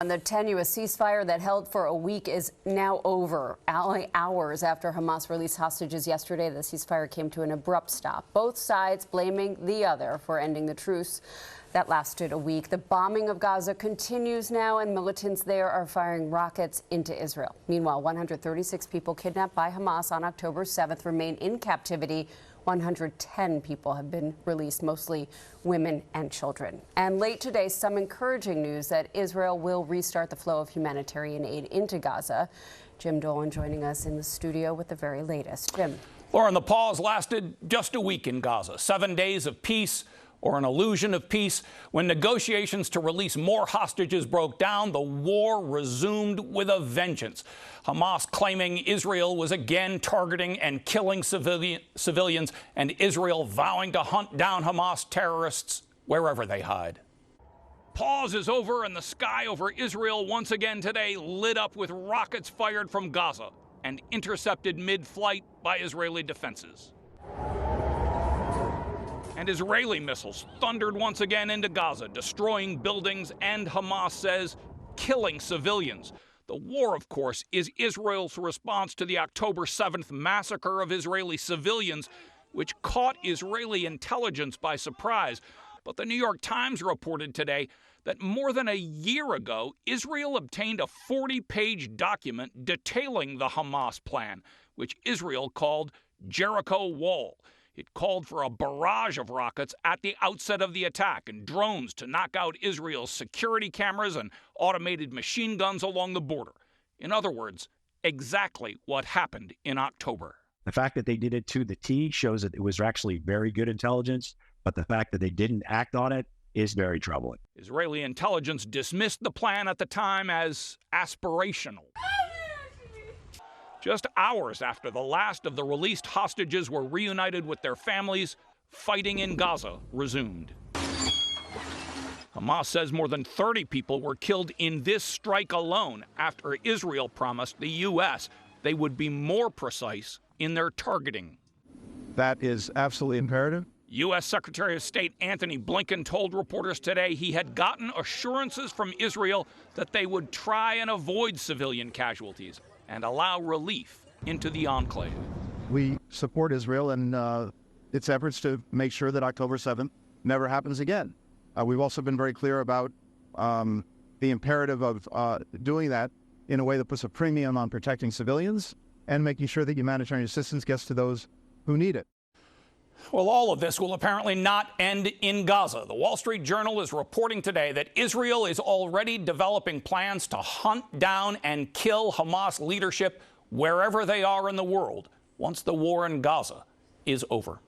And the tenuous ceasefire that held for a week is now over. Only hours after Hamas released hostages yesterday, the ceasefire came to an abrupt stop. Both sides blaming the other for ending the truce that lasted a week. The bombing of Gaza continues now, and militants there are firing rockets into Israel. Meanwhile, 136 people kidnapped by Hamas on October 7th remain in captivity. 110 people have been released, mostly women and children. And late today, some encouraging news that Israel will restart the flow of humanitarian aid into Gaza. Jim Dolan joining us in the studio with the very latest. Jim. Lauren, the pause lasted just a week in Gaza. 7 days of peace, or an illusion of peace. When negotiations to release more hostages broke down, the war resumed with a vengeance. Hamas claiming Israel was again targeting and killing civilians, and Israel vowing to hunt down Hamas terrorists wherever they hide. Pause is over, and the sky over Israel once again today lit up with rockets fired from Gaza and intercepted mid-flight by Israeli defenses. And Israeli missiles thundered once again into Gaza, destroying buildings and, Hamas says, killing civilians. The war, of course, is Israel's response to the October 7th massacre of Israeli civilians, which caught Israeli intelligence by surprise. But the New York Times reported today that more than a year ago, Israel obtained a 40-page document detailing the Hamas plan, which Israel called Jericho Wall. It called for a barrage of rockets at the outset of the attack and drones to knock out Israel's security cameras and automated machine guns along the border. In other words, exactly what happened in October. The fact that they did it to the T shows that it was actually very good intelligence, but the fact that they didn't act on it is very troubling. Israeli intelligence dismissed the plan at the time as aspirational. Just hours after the last of the released hostages were reunited with their families, fighting in Gaza resumed. Hamas says more than 30 people were killed in this strike alone after Israel promised the U.S. they would be more precise in their targeting. That is absolutely imperative. U.S. Secretary of State Antony Blinken told reporters today he had gotten assurances from Israel that they would try and avoid civilian casualties and allow relief into the enclave. We support Israel and its efforts to make sure that October 7th never happens again. We've also been very clear about the imperative of doing that in a way that puts a premium on protecting civilians and making sure that humanitarian assistance gets to those who need it. Well, all of this will apparently not end in Gaza. The Wall Street Journal is reporting today that Israel is already developing plans to hunt down and kill Hamas leadership wherever they are in the world once the war in Gaza is over.